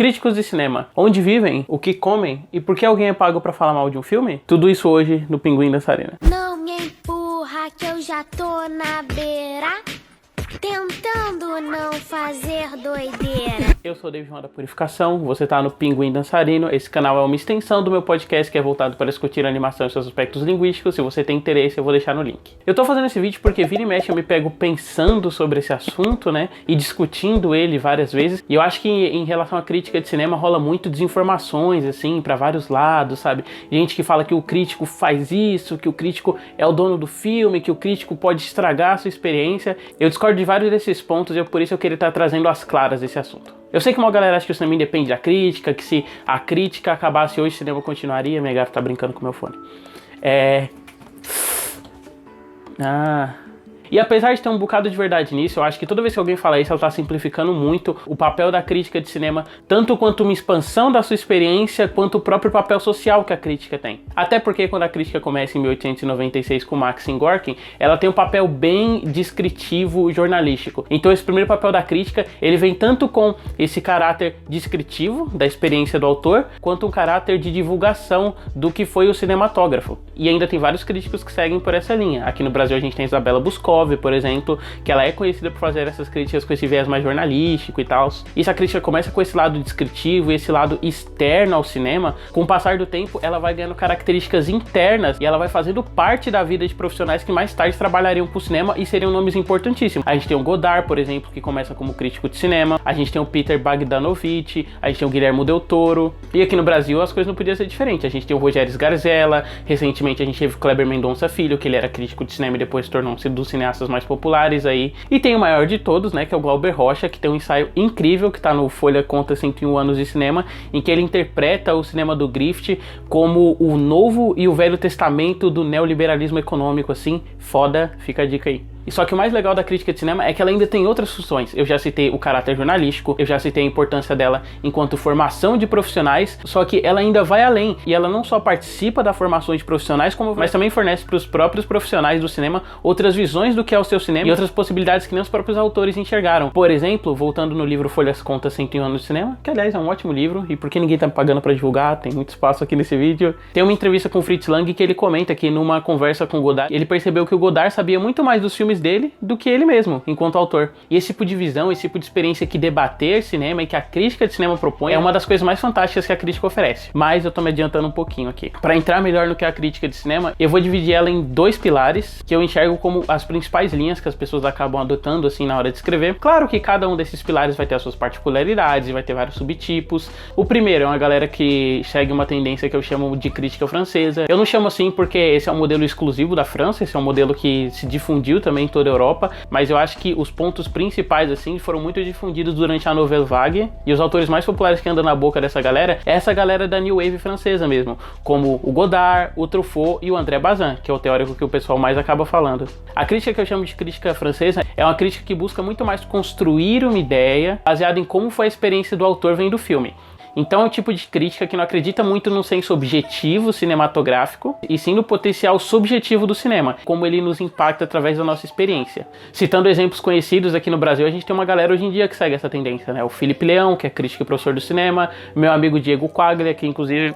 críticos de cinema, onde vivem, o que comem e por que alguém é pago pra falar mal de um filme? Tudo isso hoje no Pinguim Dançarino. Não me empurra que eu já tô na beira, tentando não fazer doideira. Eu sou o David João da Purificação, você tá no Pinguim Dançarino. Esse canal é uma extensão do meu podcast que é voltado para discutir a animação e seus aspectos linguísticos. Se você tem interesse, eu vou deixar no link. Eu tô fazendo esse vídeo porque vira e mexe eu me pego pensando sobre esse assunto, né, e discutindo ele várias vezes. E eu acho que em relação à crítica de cinema rola muito desinformações, assim, pra vários lados, sabe? Gente que fala que o crítico faz isso, que o crítico é o dono do filme, que o crítico pode estragar a sua experiência. Eu discordo de vários desses pontos e por isso eu queria estar trazendo às claras esse assunto. Eu sei que uma galera acha que o cinema independe da crítica, que se a crítica acabasse hoje, o cinema continuaria. Minha gata tá brincando com o meu fone. E apesar de ter um bocado de verdade nisso, eu acho que toda vez que alguém fala isso, ela tá simplificando muito o papel da crítica de cinema, tanto quanto uma expansão da sua experiência, quanto o próprio papel social que a crítica tem. Até porque quando a crítica começa em 1896 com Maxim Gorky, ela tem um papel bem descritivo e jornalístico. Então esse primeiro papel da crítica, ele vem tanto com esse caráter descritivo da experiência do autor, quanto um caráter de divulgação do que foi o cinematógrafo. E ainda tem vários críticos que seguem por essa linha. Aqui no Brasil a gente tem Isabela Boscov, por exemplo, que ela é conhecida por fazer essas críticas com esse viés mais jornalístico e tal. E se a crítica começa com esse lado descritivo e esse lado externo ao cinema, com o passar do tempo ela vai ganhando características internas e ela vai fazendo parte da vida de profissionais que mais tarde trabalhariam pro cinema e seriam nomes importantíssimos. A gente tem o Godard, por exemplo, que começa como crítico de cinema. A gente tem o Peter Bogdanovich, a gente tem o Guillermo del Toro. E aqui no Brasil as coisas não podiam ser diferentes. A gente tem o Rogério Sgarzella, recentemente a gente teve o Kleber Mendonça Filho, que ele era crítico de cinema e depois tornou-se do cineasta mais populares aí. E tem o maior de todos, né, que é o Glauber Rocha, que tem um ensaio incrível que tá no Folha Conta 101 anos de cinema, em que ele interpreta o cinema do Griffith como o Novo e o Velho Testamento do neoliberalismo econômico, assim, foda, fica a dica aí. E só que o mais legal da crítica de cinema é que ela ainda tem outras funções. Eu já citei o caráter jornalístico, eu já citei a importância dela enquanto formação de profissionais, só que ela ainda vai além. E ela não só participa da formação de profissionais, mas também fornece para os próprios profissionais do cinema outras visões do que é o seu cinema e outras possibilidades que nem os próprios autores enxergaram. Por exemplo, voltando no livro Folhas Contas 101 anos de cinema, que aliás é um ótimo livro, e porque ninguém tá me pagando para divulgar, tem muito espaço aqui nesse vídeo. Tem uma entrevista com o Fritz Lang que ele comenta que numa conversa com o Godard, ele percebeu que o Godard sabia muito mais dos filmes dele do que ele mesmo, enquanto autor. E esse tipo de visão, esse tipo de experiência que debater cinema e que a crítica de cinema propõe é uma das coisas mais fantásticas que a crítica oferece. Mas eu tô me adiantando um pouquinho aqui. Para entrar melhor no que é a crítica de cinema, eu vou dividir ela em dois pilares que eu enxergo como as principais linhas que as pessoas acabam adotando assim na hora de escrever. Claro que cada um desses pilares vai ter as suas particularidades e vai ter vários subtipos. O primeiro é uma galera que segue uma tendência que eu chamo de crítica francesa. Eu não chamo assim porque esse é um modelo exclusivo da França, esse é um modelo que se difundiu também em toda a Europa, mas eu acho que os pontos principais assim foram muito difundidos durante a Nouvelle Vague, e os autores mais populares que andam na boca dessa galera é essa galera da New Wave francesa mesmo, como o Godard, o Truffaut e o André Bazin, que é o teórico que o pessoal mais acaba falando. A crítica que eu chamo de crítica francesa é uma crítica que busca muito mais construir uma ideia baseada em como foi a experiência do autor vendo o filme. Então é um tipo de crítica que não acredita muito no senso objetivo cinematográfico, e sim no potencial subjetivo do cinema, como ele nos impacta através da nossa experiência. Citando exemplos conhecidos aqui no Brasil, a gente tem uma galera hoje em dia que segue essa tendência, né? O Felipe Leão, que é crítico e professor do cinema, meu amigo Diego Quaglia, que inclusive...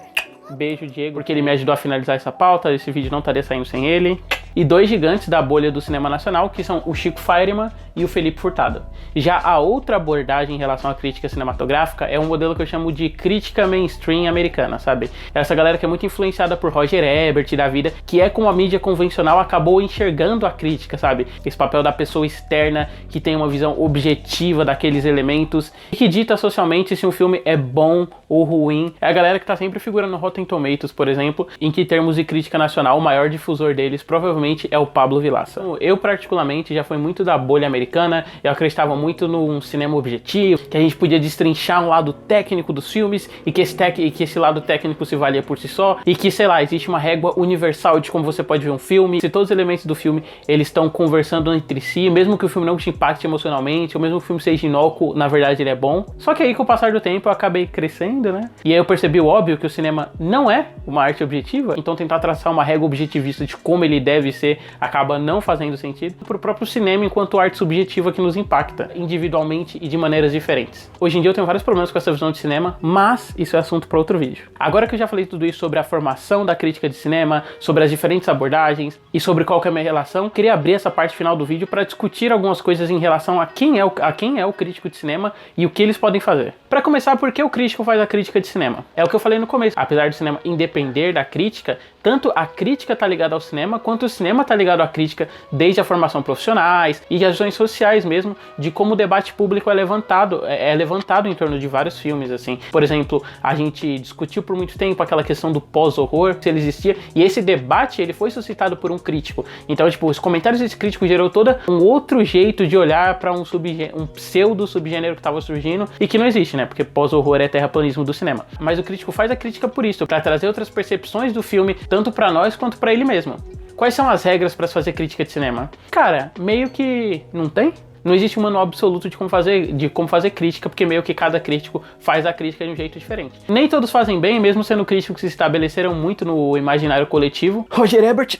Beijo, Diego, porque ele me ajudou a finalizar essa pauta, esse vídeo não estaria saindo sem ele. E dois gigantes da bolha do cinema nacional, que são o Chico Firman e o Felipe Furtado. Já a outra abordagem em relação à crítica cinematográfica é um modelo que eu chamo de crítica mainstream americana, sabe? Essa galera que é muito influenciada por Roger Ebert da vida, que é como a mídia convencional acabou enxergando a crítica, sabe? Esse papel da pessoa externa que tem uma visão objetiva daqueles elementos e que dita socialmente se um filme é bom ou ruim. É a galera que tá sempre figurando no Rotten Tomatoes, por exemplo, em que termos de crítica nacional, o maior difusor deles provavelmente é o Pablo Vilaça. Eu particularmente já fui muito da bolha americana, eu acreditava muito num cinema objetivo, que a gente podia destrinchar um lado técnico dos filmes e que esse lado técnico se valia por si só, e que, sei lá, existe uma régua universal de como você pode ver um filme, se todos os elementos do filme eles estão conversando entre si, mesmo que o filme não te impacte emocionalmente, ou mesmo que o filme seja inócuo, na verdade ele é bom. Só que aí com o passar do tempo eu acabei crescendo, né? E aí eu percebi o óbvio, que o cinema não é uma arte objetiva, então tentar traçar uma régua objetivista de como ele deve ser, acaba não fazendo sentido, pro próprio cinema enquanto arte subjetiva que nos impacta individualmente e de maneiras diferentes. Hoje em dia eu tenho vários problemas com essa visão de cinema, mas isso é assunto para outro vídeo. Agora que eu já falei tudo isso sobre a formação da crítica de cinema, sobre as diferentes abordagens e sobre qual que é a minha relação, queria abrir essa parte final do vídeo para discutir algumas coisas em relação a quem é o crítico de cinema e o que eles podem fazer. Para começar, por que o crítico faz a crítica de cinema? É o que eu falei no começo. Apesar do cinema independer da crítica, tanto a crítica tá ligada ao cinema, quanto o cinema tá ligado à crítica desde a formação profissionais e as ações sociais mesmo, de como o debate público é levantado em torno de vários filmes, assim. Por exemplo, a gente discutiu por muito tempo aquela questão do pós-horror, se ele existia, e esse debate, ele foi suscitado por um crítico. Então, tipo, os comentários desse crítico gerou todo um outro jeito de olhar para um pseudo-subgênero que tava surgindo e que não existe, né? Porque pós-horror é terraplanismo do cinema. Mas o crítico faz a crítica por isso, para trazer outras percepções do filme, tanto para nós quanto para ele mesmo. Quais são as regras para se fazer crítica de cinema? Cara, meio que não tem. Não existe um manual absoluto de como fazer crítica, porque meio que cada crítico faz a crítica de um jeito diferente. Nem todos fazem bem, mesmo sendo críticos que se estabeleceram muito no imaginário coletivo. Roger Ebert.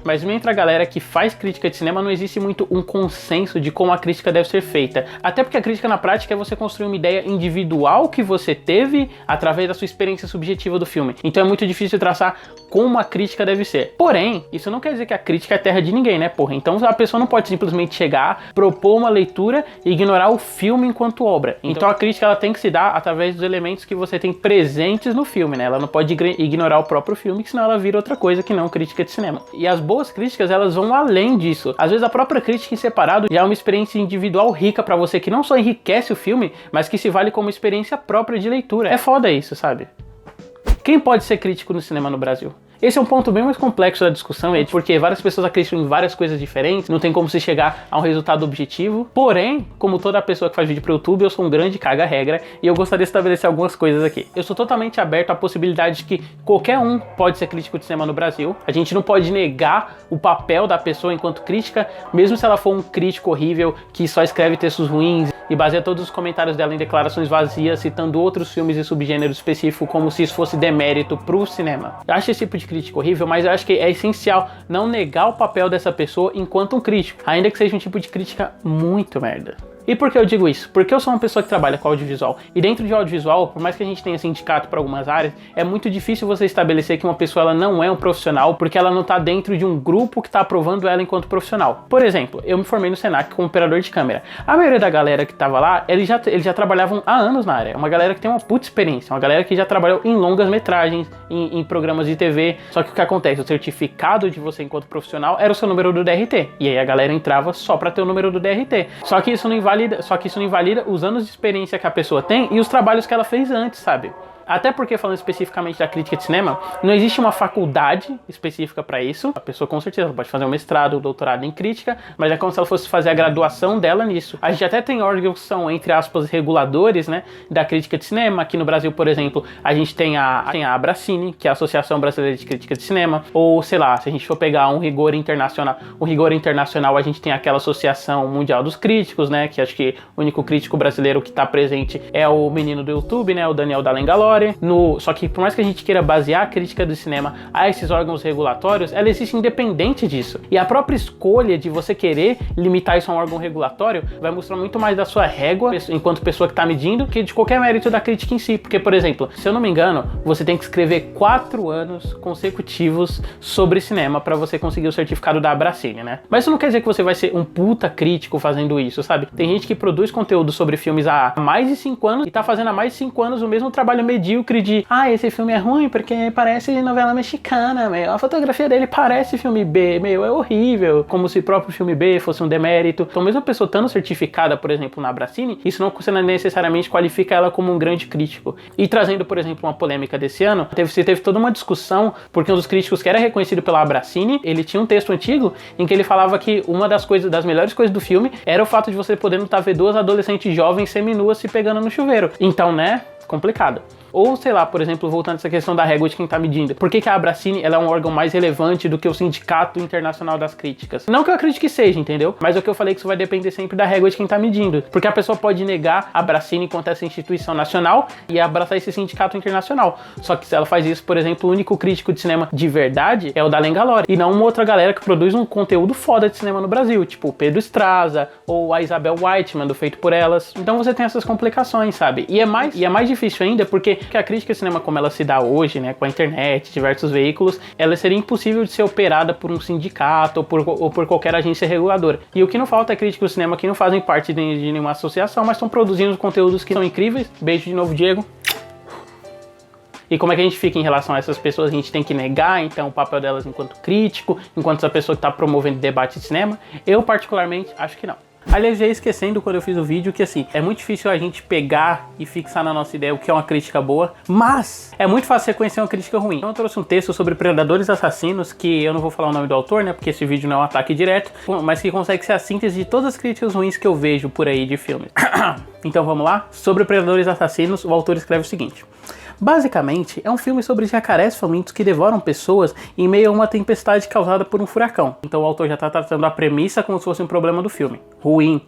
Mas entre a galera que faz crítica de cinema, não existe muito um consenso de como a crítica deve ser feita. Até porque a crítica na prática é você construir uma ideia individual que você teve através da sua experiência subjetiva do filme. Então é muito difícil traçar como a crítica deve ser. Porém, isso não quer dizer que a crítica é terra de ninguém, né, porra? Então a pessoa não pode simplesmente chegar, propor uma leitura e ignorar o filme enquanto obra. Então a crítica, ela tem que se dar através dos elementos que você tem presentes no filme, né? Ela não pode ignorar o próprio filme, que senão ela vira outra coisa que não crítica de cinema. E as boas críticas, elas vão além disso. Às vezes a própria crítica em separado já é uma experiência individual rica pra você, que não só enriquece o filme, mas que se vale como experiência própria de leitura. É foda isso, sabe? Quem pode ser crítico no cinema no Brasil? Esse é um ponto bem mais complexo da discussão, porque várias pessoas acreditam em várias coisas diferentes, não tem como se chegar a um resultado objetivo. Porém, como toda pessoa que faz vídeo pro YouTube, eu sou um grande caga-regra e eu gostaria de estabelecer algumas coisas aqui. Eu sou totalmente aberto à possibilidade de que qualquer um pode ser crítico de cinema no Brasil. A gente não pode negar o papel da pessoa enquanto crítica, mesmo se ela for um crítico horrível que só escreve textos ruins e baseia todos os comentários dela em declarações vazias, citando outros filmes e subgêneros específicos como se isso fosse demérito pro cinema. Eu acho esse tipo de crítica horrível, mas eu acho que é essencial não negar o papel dessa pessoa enquanto um crítico, ainda que seja um tipo de crítica muito merda. E por que eu digo isso? Porque eu sou uma pessoa que trabalha com audiovisual. E dentro de audiovisual, por mais que a gente tenha sindicato para algumas áreas, é muito difícil você estabelecer que uma pessoa ela não é um profissional porque ela não está dentro de um grupo que está aprovando ela enquanto profissional. Por exemplo, eu me formei no Senac como operador de câmera. A maioria da galera que estava lá, eles já trabalhavam há anos na área. É uma galera que tem uma puta experiência, uma galera que já trabalhou em longas metragens, em programas de TV. Só que o que acontece? O certificado de você enquanto profissional era o seu número do DRT. E aí a galera entrava só para ter o número do DRT. Só que isso não invalida os anos de experiência que a pessoa tem e os trabalhos que ela fez antes, sabe? Até porque, falando especificamente da crítica de cinema, não existe uma faculdade específica para isso. A pessoa com certeza pode fazer um mestrado, um doutorado em crítica, mas é como se ela fosse fazer a graduação dela nisso. A gente até tem órgãos que são, entre aspas, reguladores, né, da crítica de cinema. Aqui no Brasil, por exemplo, a gente tem a Abracine, que é a Associação Brasileira de Crítica de Cinema. Ou, sei lá, se a gente for pegar um rigor internacional, a gente tem aquela Associação Mundial dos Críticos, né, que acho que o único crítico brasileiro que está presente é o menino do YouTube, né, o Daniel Dalengalori. Só que por mais que a gente queira basear a crítica do cinema a esses órgãos regulatórios, ela existe independente disso. E a própria escolha de você querer limitar isso a um órgão regulatório vai mostrar muito mais da sua régua enquanto pessoa que está medindo que de qualquer mérito da crítica em si. Porque, por exemplo, se eu não me engano, você tem que escrever 4 anos consecutivos sobre cinema para você conseguir o certificado da Abracine, né? Mas isso não quer dizer que você vai ser um puta crítico fazendo isso, sabe? Tem gente que produz conteúdo sobre filmes há mais de 5 anos e tá fazendo há mais de 5 anos o mesmo trabalho medíocre de esse filme é ruim porque parece novela mexicana, meu. A fotografia dele parece filme B, meu, é horrível. Como se o próprio filme B fosse um demérito. Então, mesmo a pessoa estando certificada, por exemplo, na Abracine, isso não necessariamente qualifica ela como um grande crítico. E trazendo, por exemplo, uma polêmica desse ano, teve toda uma discussão, porque um dos críticos que era reconhecido pela Abracine, ele tinha um texto antigo em que ele falava que uma das melhores coisas do filme era o fato de você poder ver 2 adolescentes jovens seminuas se pegando no chuveiro. Então, né, complicado. Ou, sei lá, por exemplo, voltando a essa questão da régua de quem tá medindo. Por que a Abracine ela é um órgão mais relevante do que o Sindicato Internacional das Críticas? Não que eu acredite que seja, entendeu? Mas é o que eu falei, que isso vai depender sempre da régua de quem tá medindo. Porque a pessoa pode negar a Abracine enquanto essa instituição nacional e abraçar esse sindicato internacional. Só que se ela faz isso, por exemplo, o único crítico de cinema de verdade é o da Lengalore. E não uma outra galera que produz um conteúdo foda de cinema no Brasil. Tipo o Pedro Estraza ou a Isabel Whiteman, do Feito por Elas. Então você tem essas complicações, sabe? E é mais difícil ainda porque a crítica de cinema como ela se dá hoje, né, com a internet, diversos veículos, ela seria impossível de ser operada por um sindicato ou por qualquer agência reguladora. E o que não falta é críticos de cinema que não fazem parte de nenhuma associação, mas estão produzindo conteúdos que são incríveis. Beijo de novo, Diego. E como é que a gente fica em relação a essas pessoas? A gente tem que negar, então, o papel delas enquanto crítico, enquanto essa pessoa que está promovendo debate de cinema? Eu, particularmente, acho que não. Aliás, já esquecendo quando eu fiz o vídeo que, assim, é muito difícil a gente pegar e fixar na nossa ideia o que é uma crítica boa, mas é muito fácil você conhecer uma crítica ruim. Então eu trouxe um texto sobre Predadores Assassinos, que eu não vou falar o nome do autor, né, porque esse vídeo não é um ataque direto, mas que consegue ser a síntese de todas as críticas ruins que eu vejo por aí de filmes. Então vamos lá? Sobre Predadores Assassinos, o autor escreve o seguinte: basicamente, é um filme sobre jacarés famintos que devoram pessoas em meio a uma tempestade causada por um furacão. Então o autor já está tratando a premissa como se fosse um problema do filme. Ruim.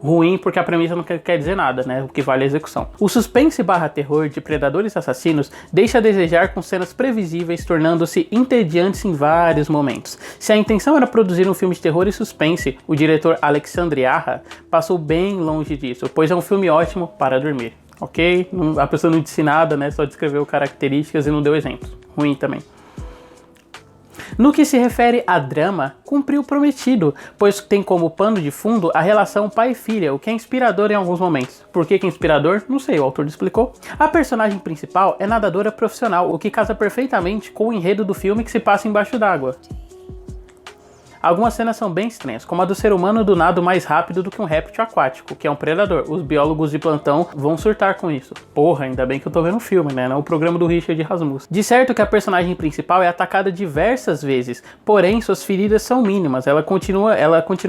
Ruim porque a premissa não quer dizer nada, né? O que vale é a execução. O suspense / terror de Predadores Assassinos deixa a desejar com cenas previsíveis, tornando-se entediantes em vários momentos. Se a intenção era produzir um filme de terror e suspense, o diretor Alexandre Aja passou bem longe disso, pois é um filme ótimo para dormir. Ok? A pessoa não disse nada, né? Só descreveu características e não deu exemplos. Ruim também. No que se refere a drama, cumpriu o prometido, pois tem como pano de fundo a relação pai e filha, o que é inspirador em alguns momentos. Por que é inspirador? Não sei, o autor explicou. A personagem principal é nadadora profissional, o que casa perfeitamente com o enredo do filme que se passa embaixo d'água. Algumas cenas são bem estranhas, como a do ser humano do nado mais rápido do que um réptil aquático, que é um predador. Os biólogos de plantão vão surtar com isso. Porra, ainda bem que eu tô vendo o filme, né? Não o programa do Richard Rasmussen. De certo que a personagem principal é atacada diversas vezes, porém suas feridas são mínimas. Ela continua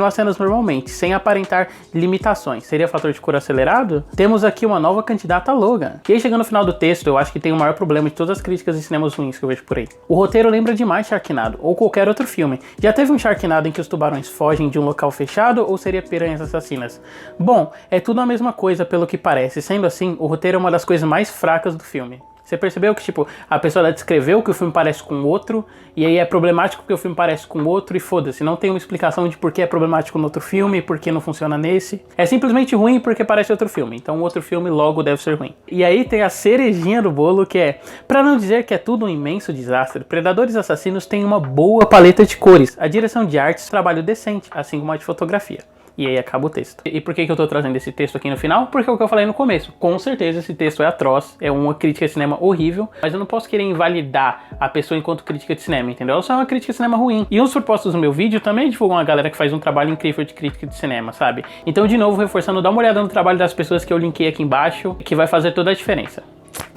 as cenas normalmente, sem aparentar limitações. Seria fator de cura acelerado? Temos aqui uma nova candidata a Logan. E aí, chegando no final do texto, eu acho que tem o maior problema de todas as críticas de cinemas ruins que eu vejo por aí. O roteiro lembra demais Sharknado, ou qualquer outro filme. Já teve um Sharknado em que os tubarões fogem de um local fechado, ou seria Piranhas Assassinas? Bom, é tudo a mesma coisa pelo que parece. Sendo assim, o roteiro é uma das coisas mais fracas do filme. Você percebeu que, tipo, a pessoa descreveu que o filme parece com outro, e aí é problemático porque o filme parece com outro, e foda-se, não tem uma explicação de por que é problemático no outro filme e por que não funciona nesse. É simplesmente ruim porque parece outro filme, então o outro filme logo deve ser ruim. E aí tem a cerejinha do bolo, que é, pra não dizer que é tudo um imenso desastre, Predadores Assassinos tem uma boa paleta de cores, a direção de arte é um trabalho decente, assim como a de fotografia. E aí acaba o texto. E por que eu tô trazendo esse texto aqui no final? Porque é o que eu falei no começo. Com certeza esse texto é atroz, é uma crítica de cinema horrível, mas eu não posso querer invalidar a pessoa enquanto crítica de cinema, entendeu? Ela só é uma crítica de cinema ruim. E os propostos do meu vídeo também divulgam uma galera que faz um trabalho incrível de crítica de cinema, sabe? Então, de novo, reforçando, dá uma olhada no trabalho das pessoas que eu linkei aqui embaixo, que vai fazer toda a diferença.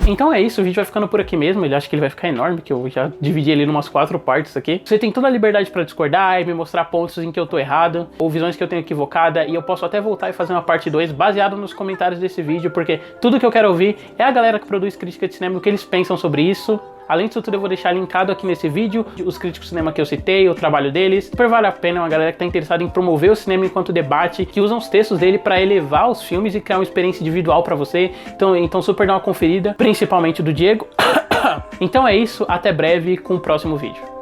Então é isso, o vídeo vai ficando por aqui mesmo. Eu acho que ele vai ficar enorme, que eu já dividi ele em umas 4 partes aqui. Você tem toda a liberdade pra discordar e me mostrar pontos em que eu tô errado, ou visões que eu tenho equivocada, e eu posso até voltar e fazer uma parte 2 baseado nos comentários desse vídeo, porque tudo que eu quero ouvir é a galera que produz crítica de cinema, o que eles pensam sobre isso. Além disso tudo, eu vou deixar linkado aqui nesse vídeo os críticos de cinema que eu citei, o trabalho deles. Super vale a pena, é uma galera que tá interessada em promover o cinema enquanto debate, que usam os textos dele para elevar os filmes e criar uma experiência individual para você. Então super dá uma conferida, principalmente do Diego. Então é isso, até breve com o próximo vídeo.